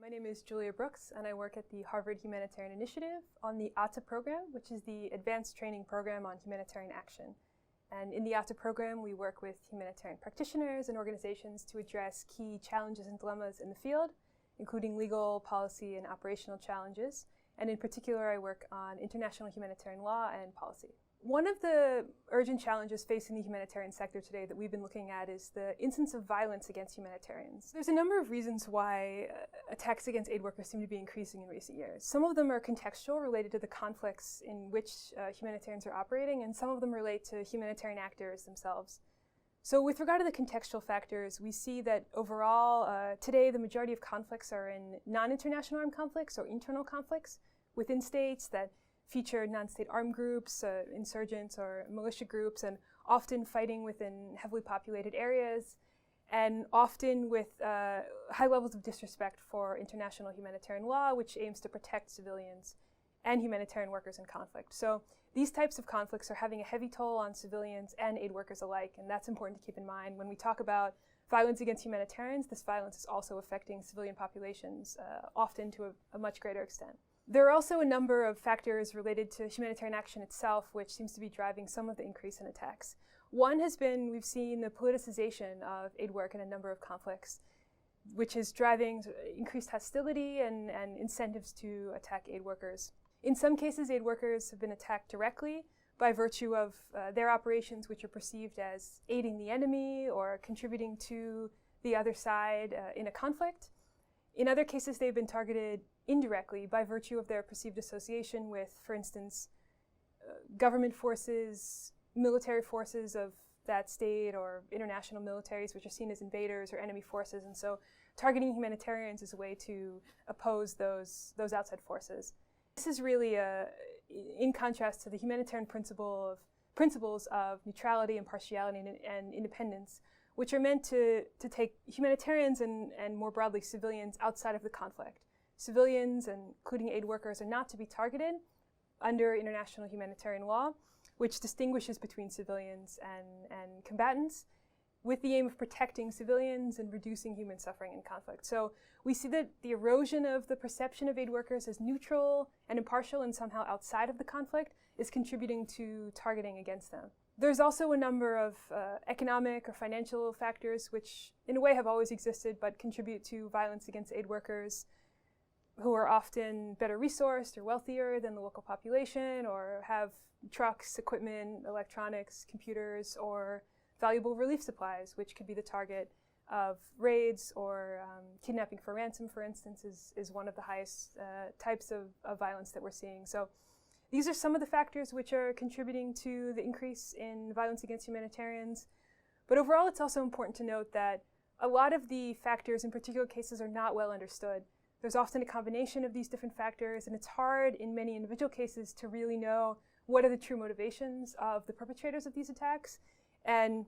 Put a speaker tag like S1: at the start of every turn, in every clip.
S1: My name is Julia Brooks, and I work at the Harvard Humanitarian Initiative on the ATA program, which is the Advanced Training Program on Humanitarian Action. And in the ATA program, we work with humanitarian practitioners and organizations to address key challenges and dilemmas in the field, including legal, policy, and operational challenges. And in particular, I work on international humanitarian law and policy. One of the urgent challenges facing the humanitarian sector today that we've been looking at is the incidence of violence against humanitarians. There's a number of reasons why attacks against aid workers seem to be increasing in recent years. Some of them are contextual, related to the conflicts in which humanitarians are operating, and some of them relate to humanitarian actors themselves. So with regard to the contextual factors, we see that overall, today the majority of conflicts are in non-international armed conflicts or internal conflicts within states that feature non-state armed groups, insurgents or militia groups, and often fighting within heavily populated areas, and often with high levels of disrespect for international humanitarian law, which aims to protect civilians and humanitarian workers in conflict. So these types of conflicts are having a heavy toll on civilians and aid workers alike, and that's important to keep in mind. When we talk about violence against humanitarians, this violence is also affecting civilian populations, often to a much greater extent. There are also a number of factors related to humanitarian action itself, which seems to be driving some of the increase in attacks. One has been, we've seen the politicization of aid work in a number of conflicts, which is driving increased hostility and incentives to attack aid workers. In some cases, aid workers have been attacked directly by virtue of their operations, which are perceived as aiding the enemy or contributing to the other side in a conflict. In other cases, they've been targeted indirectly by virtue of their perceived association with, for instance, government forces, military forces of that state, or international militaries, which are seen as invaders or enemy forces. And so targeting humanitarians is a way to oppose those outside forces. This is really in contrast to the humanitarian principles of neutrality, impartiality, and independence, which are meant to take humanitarians and more broadly civilians outside of the conflict. Civilians, including aid workers, are not to be targeted under international humanitarian law, which distinguishes between civilians and combatants, with the aim of protecting civilians and reducing human suffering in conflict. So we see that the erosion of the perception of aid workers as neutral and impartial and somehow outside of the conflict is contributing to targeting against them. There's also a number of economic or financial factors which in a way have always existed but contribute to violence against aid workers, who are often better resourced or wealthier than the local population, or have trucks, equipment, electronics, computers, or valuable relief supplies, which could be the target of raids, or kidnapping for ransom, for instance, is one of the highest types of violence that we're seeing. So these are some of the factors which are contributing to the increase in violence against humanitarians. But overall, it's also important to note that a lot of the factors in particular cases are not well understood. There's often a combination of these different factors, and it's hard in many individual cases to really know what are the true motivations of the perpetrators of these attacks and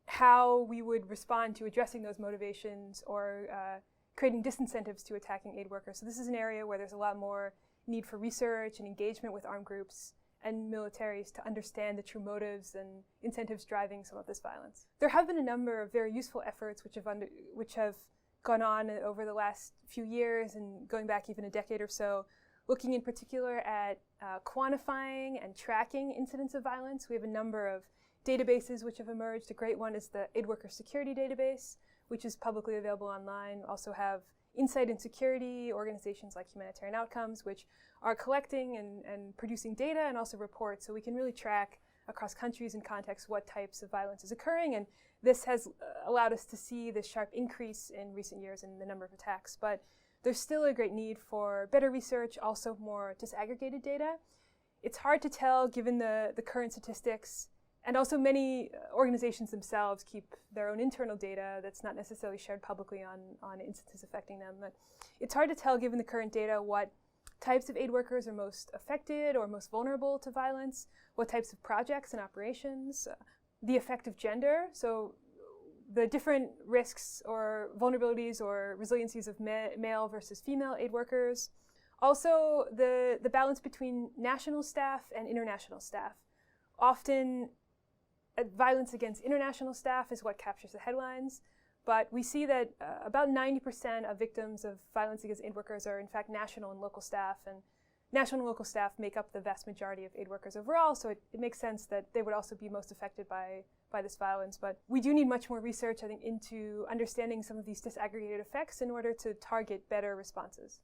S1: how we would respond to addressing those motivations or creating disincentives to attacking aid workers. So this is an area where there's a lot more need for research and engagement with armed groups and militaries to understand the true motives and incentives driving some of this violence. There have been a number of very useful efforts which have gone on over the last few years and going back even a decade or so, looking in particular at quantifying and tracking incidents of violence. We have a number of databases which have emerged. A great one is the Aid Worker Security Database, which is publicly available online. We also have Insight and Security organizations like Humanitarian Outcomes, which are collecting and producing data and also reports, so we can really track across countries and contexts what types of violence is occurring. And this has allowed us to see this sharp increase in recent years in the number of attacks. But there's still a great need for better research, also more disaggregated data. It's hard to tell given the current statistics, and also many organizations themselves keep their own internal data that's not necessarily shared publicly on instances affecting them. But it's hard to tell given the current data what types of aid workers are most affected or most vulnerable to violence, what types of projects and operations, the effect of gender, so the different risks or vulnerabilities or resiliencies of male versus female aid workers. Also, the balance between national staff and international staff. Often, violence against international staff is what captures the headlines, But we see that about 90% of victims of violence against aid workers are in fact national and local staff, and national and local staff make up the vast majority of aid workers overall, so it makes sense that they would also be most affected by this violence. But we do need much more research, I think, into understanding some of these disaggregated effects in order to target better responses.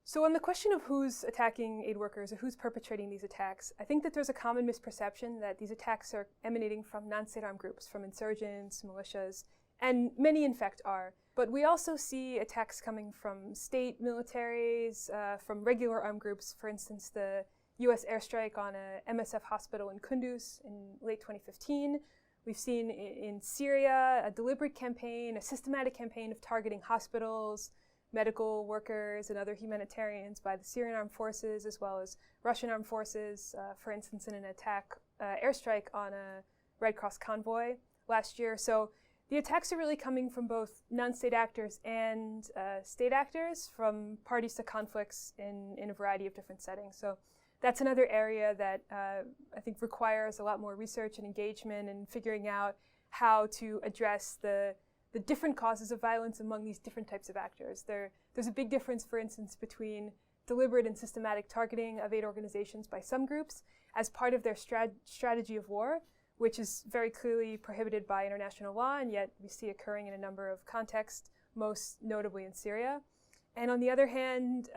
S1: So on the question of who's attacking aid workers or who's perpetrating these attacks, I think that there's a common misperception that these attacks are emanating from non-state armed groups, from insurgents, militias, and many in fact are. But we also see attacks coming from state militaries, from regular armed groups. For instance, the US airstrike on a MSF hospital in Kunduz in late 2015. We've seen in Syria a deliberate campaign, a systematic campaign of targeting hospitals, medical workers, and other humanitarians by the Syrian armed forces as well as Russian armed forces, for instance, in an airstrike on a Red Cross convoy last year. So the attacks are really coming from both non-state actors and state actors, from parties to conflicts in a variety of different settings. So that's another area that I think requires a lot more research and engagement in figuring out how to address the different causes of violence among these different types of actors. There's a big difference, for instance, between deliberate and systematic targeting of aid organizations by some groups as part of their strategy of war, which is very clearly prohibited by international law, and yet we see occurring in a number of contexts, most notably in Syria. And on the other hand,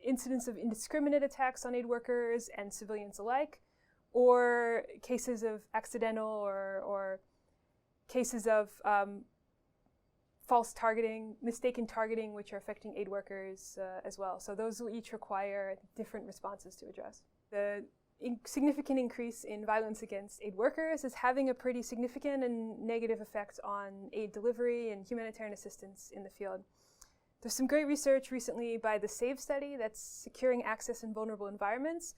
S1: incidents of indiscriminate attacks on aid workers and civilians alike, or cases of accidental or cases of false targeting, mistaken targeting, which are affecting aid workers as well. So those will each require different responses to address. The significant increase in violence against aid workers is having a pretty significant and negative effect on aid delivery and humanitarian assistance in the field. There's some great research recently by the SAVE study, that's Securing Access in Vulnerable Environments,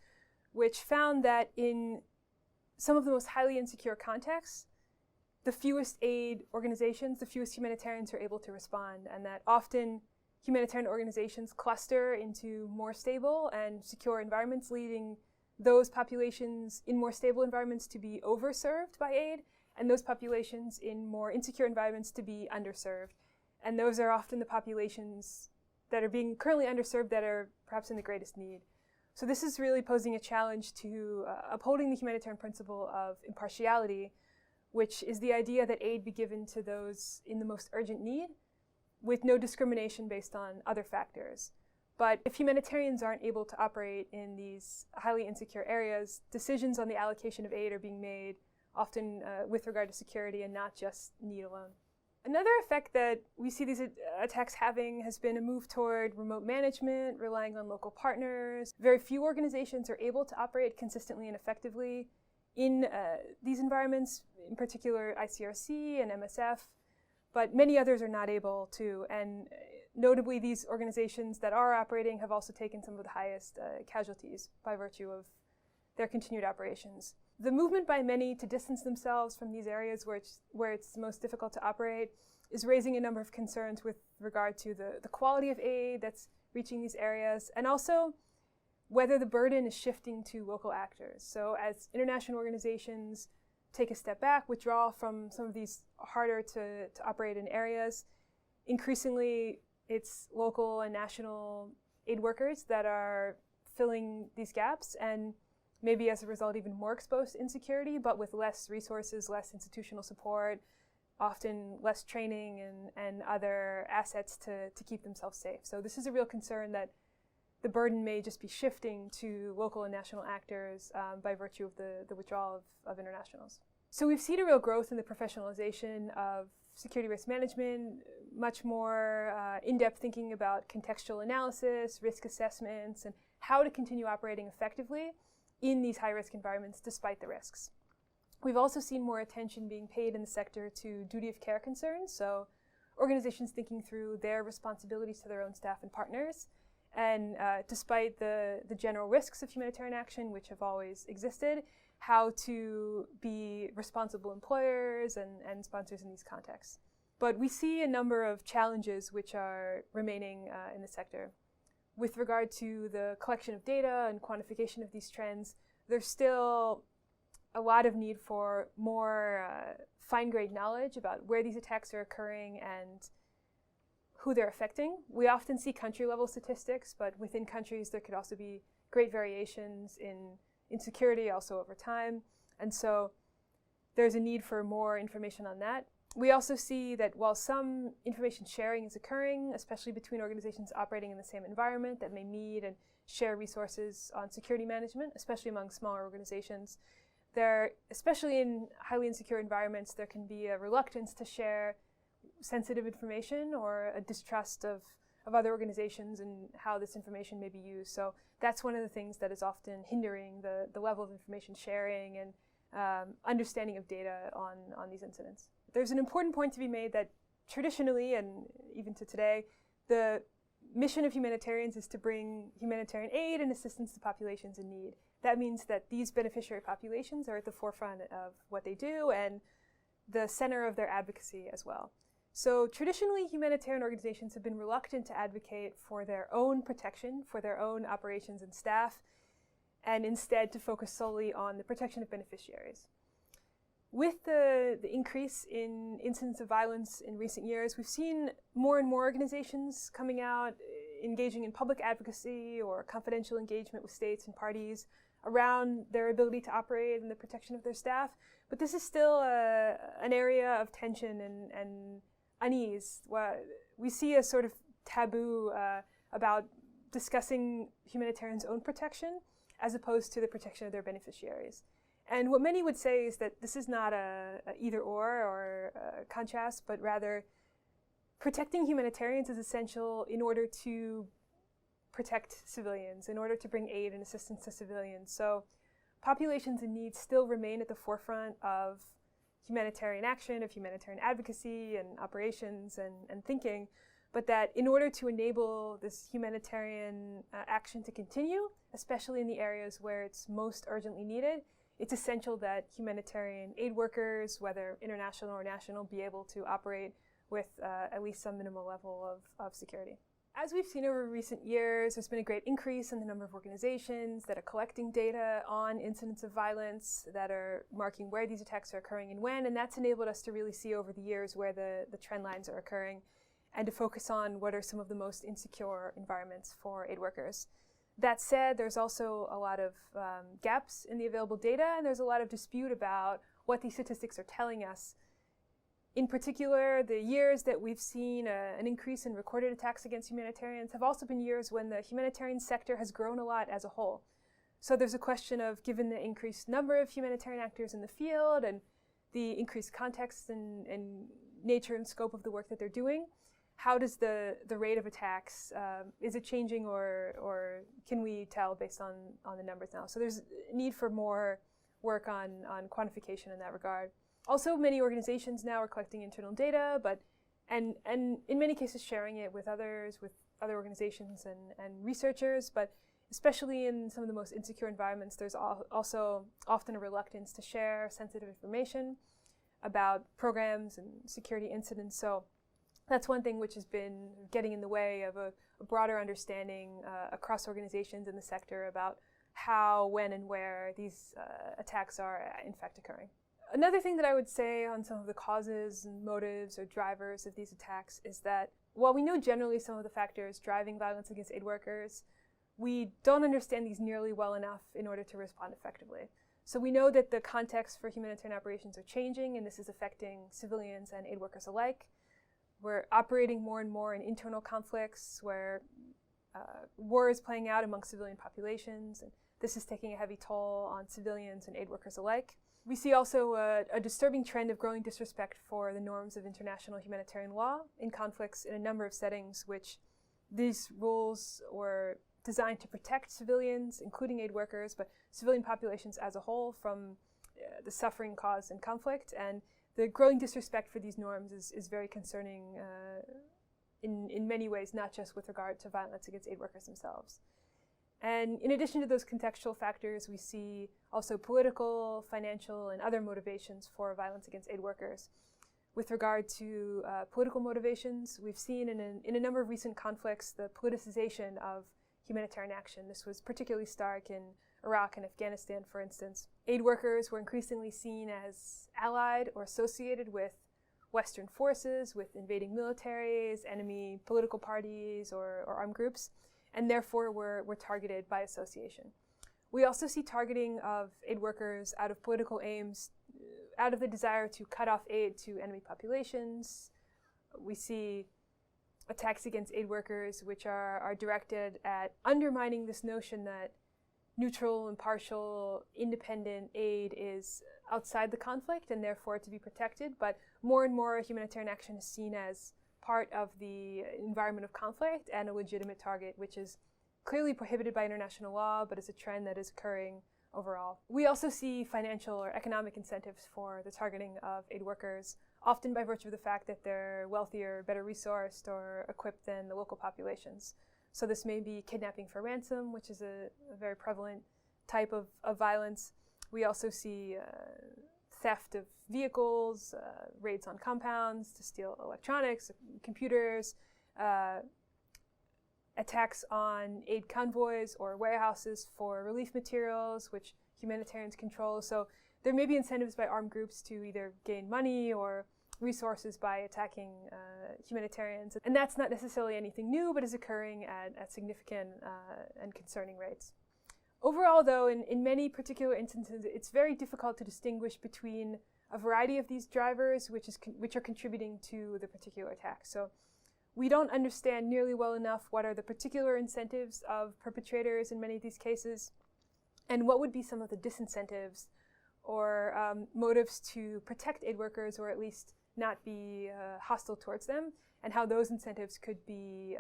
S1: which found that in some of the most highly insecure contexts, the fewest aid organizations, the fewest humanitarians are able to respond, and that often humanitarian organizations cluster into more stable and secure environments, leading those populations in more stable environments to be overserved by aid, and those populations in more insecure environments to be underserved. And those are often the populations that are being currently underserved that are perhaps in the greatest need. So this is really posing a challenge to upholding the humanitarian principle of impartiality, which is the idea that aid be given to those in the most urgent need with no discrimination based on other factors. But if humanitarians aren't able to operate in these highly insecure areas, decisions on the allocation of aid are being made often with regard to security and not just need alone. Another effect that we see these attacks having has been a move toward remote management, relying on local partners. Very few organizations are able to operate consistently and effectively in these environments, in particular ICRC and MSF, but many others are not able to. And notably, these organizations that are operating have also taken some of the highest casualties by virtue of their continued operations. The movement by many to distance themselves from these areas where it's most difficult to operate is raising a number of concerns with regard to the quality of aid that's reaching these areas, and also whether the burden is shifting to local actors. So as international organizations take a step back, withdraw from some of these harder to operate in areas, increasingly it's local and national aid workers that are filling these gaps, and maybe as a result even more exposed to insecurity, but with less resources, less institutional support, often less training and other assets to keep themselves safe. So this is a real concern that the burden may just be shifting to local and national actors by virtue of the withdrawal of internationals. So we've seen a real growth in the professionalization of security risk management, much more in-depth thinking about contextual analysis, risk assessments, and how to continue operating effectively in these high-risk environments despite the risks. We've also seen more attention being paid in the sector to duty of care concerns, so organizations thinking through their responsibilities to their own staff and partners, and despite the general risks of humanitarian action, which have always existed, how to be responsible employers and sponsors in these contexts. But we see a number of challenges which are remaining in the sector. With regard to the collection of data and quantification of these trends, there's still a lot of need for more fine-grained knowledge about where these attacks are occurring and who they're affecting. We often see country-level statistics, but within countries there could also be great variations in insecurity also over time. And so there's a need for more information on that. We also see that while some information sharing is occurring, especially between organizations operating in the same environment that may meet and share resources on security management, especially among smaller organizations, there, especially in highly insecure environments, there can be a reluctance to share sensitive information or a distrust of other organizations and how this information may be used. So that's one of the things that is often hindering the level of information sharing and understanding of data on these incidents. There's an important point to be made that traditionally, and even to today, the mission of humanitarians is to bring humanitarian aid and assistance to populations in need. That means that these beneficiary populations are at the forefront of what they do and the center of their advocacy as well. So traditionally, humanitarian organizations have been reluctant to advocate for their own protection, for their own operations and staff, and instead to focus solely on the protection of beneficiaries. With the increase in incidents of violence in recent years, we've seen more and more organizations coming out, engaging in public advocacy or confidential engagement with states and parties around their ability to operate and the protection of their staff. But this is still an area of tension and unease. We see a sort of taboo about discussing humanitarians' own protection as opposed to the protection of their beneficiaries. And what many would say is that this is not a either or a contrast, but rather protecting humanitarians is essential in order to protect civilians, in order to bring aid and assistance to civilians. So populations in need still remain at the forefront of humanitarian action, of humanitarian advocacy and operations and thinking, but that in order to enable this humanitarian action to continue, especially in the areas where it's most urgently needed, it's essential that humanitarian aid workers, whether international or national, be able to operate with at least some minimal level of security. As we've seen over recent years, there's been a great increase in the number of organizations that are collecting data on incidents of violence, that are marking where these attacks are occurring and when, and that's enabled us to really see over the years where the trend lines are occurring and to focus on what are some of the most insecure environments for aid workers. That said, there's also a lot of gaps in the available data, and there's a lot of dispute about what these statistics are telling us. In particular, the years that we've seen an increase in recorded attacks against humanitarians have also been years when the humanitarian sector has grown a lot as a whole. So there's a question of, given the increased number of humanitarian actors in the field and the increased context and nature and scope of the work that they're doing, how does the rate of attacks, is it changing or can we tell based on the numbers now? So there's a need for more work on quantification in that regard. Also, many organizations now are collecting internal data, and in many cases sharing it with others, with other organizations and researchers, but especially in some of the most insecure environments, there's also often a reluctance to share sensitive information about programs and security incidents. So that's one thing which has been getting in the way of a broader understanding across organizations in the sector about how, when, and where these attacks are in fact occurring. Another thing that I would say on some of the causes and motives or drivers of these attacks is that while we know generally some of the factors driving violence against aid workers, we don't understand these nearly well enough in order to respond effectively. So we know that the context for humanitarian operations are changing, and this is affecting civilians and aid workers alike. We're operating more and more in internal conflicts where war is playing out among civilian populations, and this is taking a heavy toll on civilians and aid workers alike. We see also a disturbing trend of growing disrespect for the norms of international humanitarian law in conflicts in a number of settings, which these rules were designed to protect civilians, including aid workers, but civilian populations as a whole from the suffering caused in conflict. And the growing disrespect for these norms is very concerning in many ways, not just with regard to violence against aid workers themselves. And in addition to those contextual factors, we see also political, financial, and other motivations for violence against aid workers. With regard to political motivations, we've seen in a number of recent conflicts the politicization of humanitarian action. This was particularly stark in Iraq and Afghanistan, for instance. Aid workers were increasingly seen as allied or associated with Western forces, with invading militaries, enemy political parties, or armed groups, and therefore were targeted by association. We also see targeting of aid workers out of political aims, out of the desire to cut off aid to enemy populations. We see attacks against aid workers which are directed at undermining this notion that neutral, impartial, independent aid is outside the conflict and therefore to be protected, but more and more humanitarian action is seen as part of the environment of conflict and a legitimate target, which is clearly prohibited by international law, but is a trend that is occurring overall. We also see financial or economic incentives for the targeting of aid workers, often by virtue of the fact that they're wealthier, better resourced, or equipped than the local populations. So this may be kidnapping for ransom, which is a very prevalent type of violence. We also see theft of vehicles, raids on compounds to steal electronics, computers, attacks on aid convoys or warehouses for relief materials, which humanitarians control. So there may be incentives by armed groups to either gain money or resources by attacking humanitarians. And that's not necessarily anything new, but is occurring at significant and concerning rates. Overall, though, in many particular instances, it's very difficult to distinguish between a variety of these drivers which are contributing to the particular attack. So we don't understand nearly well enough what are the particular incentives of perpetrators in many of these cases, and what would be some of the disincentives or motives to protect aid workers, or at least not be hostile towards them, and how those incentives could be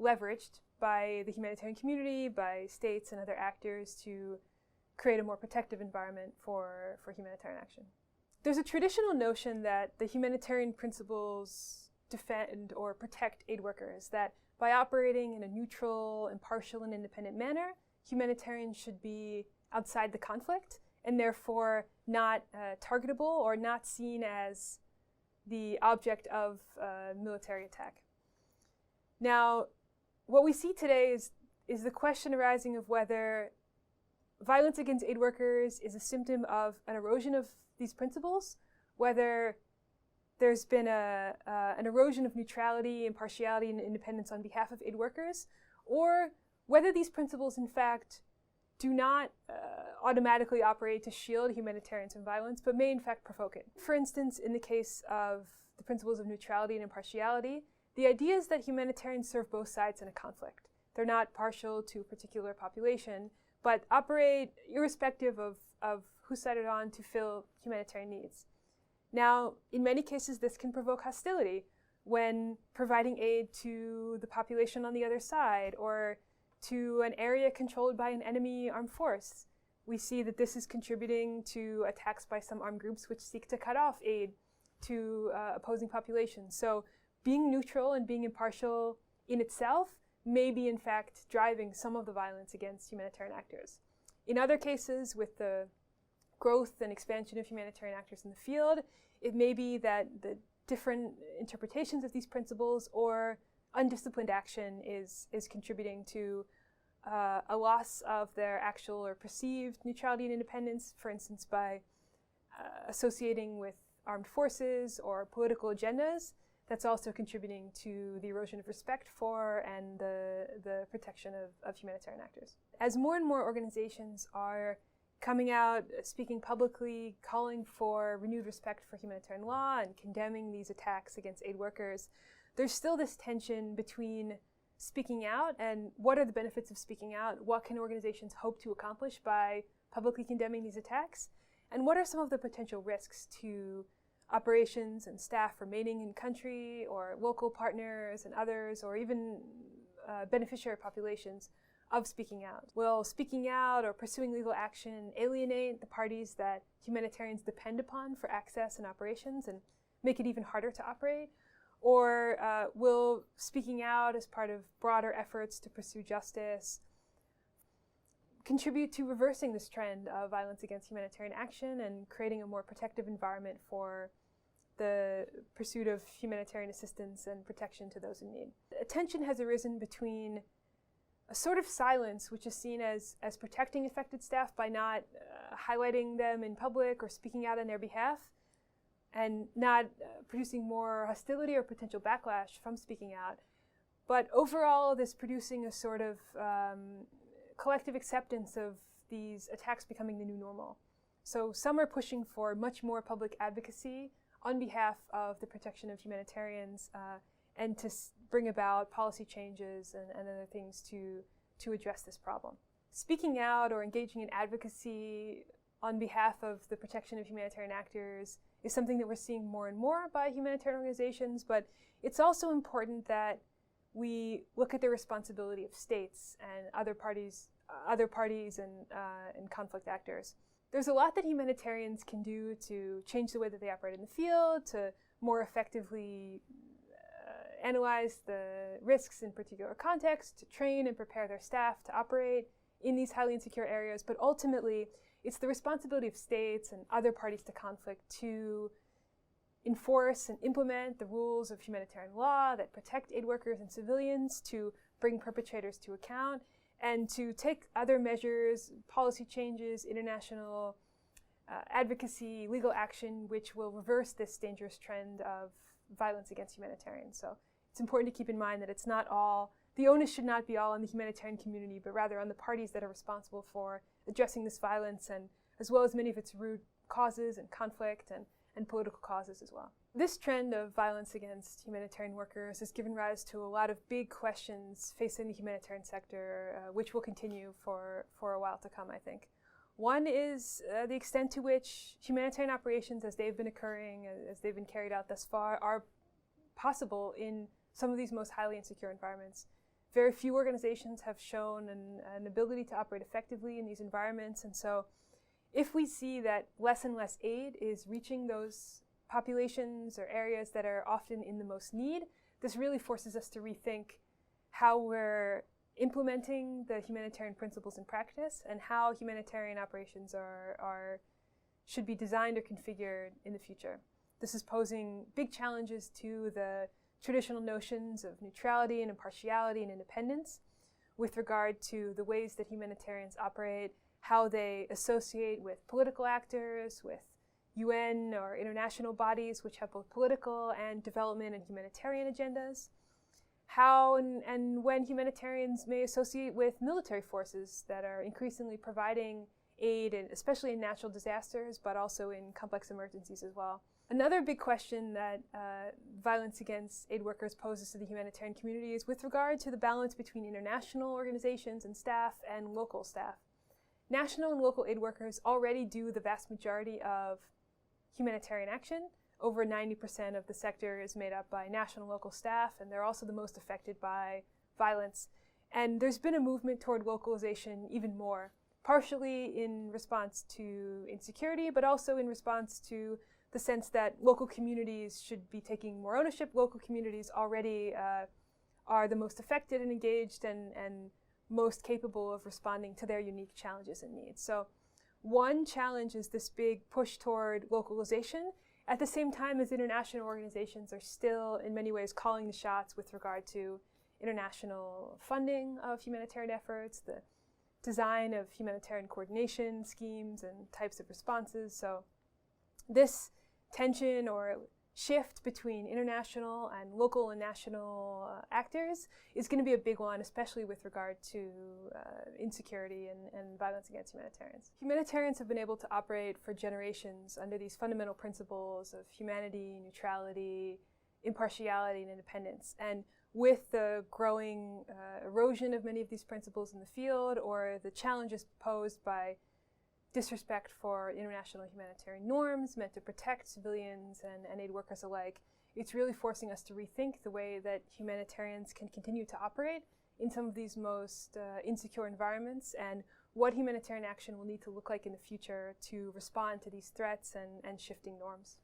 S1: leveraged by the humanitarian community, by states and other actors to create a more protective environment for humanitarian action. There's a traditional notion that the humanitarian principles defend or protect aid workers, that by operating in a neutral, impartial, and independent manner, humanitarians should be outside the conflict and therefore not targetable or not seen as the object of military attack. Now, what we see today is the question arising of whether violence against aid workers is a symptom of an erosion of these principles, whether there's been an erosion of neutrality, impartiality, and independence on behalf of aid workers, or whether these principles, in fact, do not automatically operate to shield humanitarians from violence, but may, in fact, provoke it. For instance, in the case of the principles of neutrality and impartiality, the idea is that humanitarians serve both sides in a conflict. They're not partial to a particular population, but operate irrespective of whose side they're on to fill humanitarian needs. Now, in many cases, this can provoke hostility when providing aid to the population on the other side or to an area controlled by an enemy armed force. We see that this is contributing to attacks by some armed groups which seek to cut off aid to opposing populations. So being neutral and being impartial in itself may be, in fact, driving some of the violence against humanitarian actors. In other cases, with the growth and expansion of humanitarian actors in the field, it may be that the different interpretations of these principles or undisciplined action is contributing to a loss of their actual or perceived neutrality and independence, for instance, by associating with armed forces or political agendas. That's also contributing to the erosion of respect for and the protection of humanitarian actors. As more and more organizations are coming out, speaking publicly, calling for renewed respect for humanitarian law and condemning these attacks against aid workers, there's still this tension between speaking out and what are the benefits of speaking out, what can organizations hope to accomplish by publicly condemning these attacks, and what are some of the potential risks to operations and staff remaining in country or local partners and others, or even beneficiary populations of speaking out. Will speaking out or pursuing legal action alienate the parties that humanitarians depend upon for access and operations and make it even harder to operate? Or will speaking out as part of broader efforts to pursue justice contribute to reversing this trend of violence against humanitarian action and creating a more protective environment for the pursuit of humanitarian assistance and protection to those in need? A tension has arisen between a sort of silence which is seen as protecting affected staff by not highlighting them in public or speaking out on their behalf, and not producing more hostility or potential backlash from speaking out. But overall, this producing a sort of collective acceptance of these attacks becoming the new normal. So some are pushing for much more public advocacy on behalf of the protection of humanitarians and to bring about policy changes and other things to address this problem. Speaking out or engaging in advocacy on behalf of the protection of humanitarian actors is something that we're seeing more and more by humanitarian organizations, but it's also important that we look at the responsibility of states and other parties and conflict actors. There's a lot that humanitarians can do to change the way that they operate in the field, to more effectively analyze the risks in particular contexts, to train and prepare their staff to operate in these highly insecure areas. But ultimately, it's the responsibility of states and other parties to conflict to enforce and implement the rules of humanitarian law that protect aid workers and civilians, to bring perpetrators to account, and to take other measures, policy changes, international advocacy, legal action, which will reverse this dangerous trend of violence against humanitarians. So it's important to keep in mind that it's not all, the onus should not be all on the humanitarian community, but rather on the parties that are responsible for addressing this violence, and as well as many of its root causes and conflict and political causes as well. This trend of violence against humanitarian workers has given rise to a lot of big questions facing the humanitarian sector, which will continue for a while to come, I think. One is the extent to which humanitarian operations, as they've been occurring, as they've been carried out thus far, are possible in some of these most highly insecure environments. Very few organizations have shown an ability to operate effectively in these environments, and so if we see that less and less aid is reaching those populations or areas that are often in the most need, this really forces us to rethink how we're implementing the humanitarian principles in practice and how humanitarian operations should be designed or configured in the future. This is posing big challenges to the traditional notions of neutrality and impartiality and independence with regard to the ways that humanitarians operate, how they associate with political actors, with UN or international bodies which have both political and development and humanitarian agendas, how and when humanitarians may associate with military forces that are increasingly providing aid, and especially in natural disasters, but also in complex emergencies as well. Another big question that violence against aid workers poses to the humanitarian community is with regard to the balance between international organizations and staff and local staff. National and local aid workers already do the vast majority of humanitarian action. Over 90% of the sector is made up by national and local staff, and they're also the most affected by violence. And there's been a movement toward localization even more, partially in response to insecurity, but also in response to the sense that local communities should be taking more ownership. Local communities already are the most affected and engaged and most capable of responding to their unique challenges and needs. So one challenge is this big push toward localization, at the same time as international organizations are still in many ways calling the shots with regard to international funding of humanitarian efforts, the design of humanitarian coordination schemes and types of responses. So this tension or shift between international and local and national actors is going to be a big one, especially with regard to insecurity and violence against humanitarians. Humanitarians have been able to operate for generations under these fundamental principles of humanity, neutrality, impartiality, and independence. And with the growing erosion of many of these principles in the field, or the challenges posed by disrespect for international humanitarian norms meant to protect civilians and aid workers alike, it's really forcing us to rethink the way that humanitarians can continue to operate in some of these most insecure environments, and what humanitarian action will need to look like in the future to respond to these threats and shifting norms.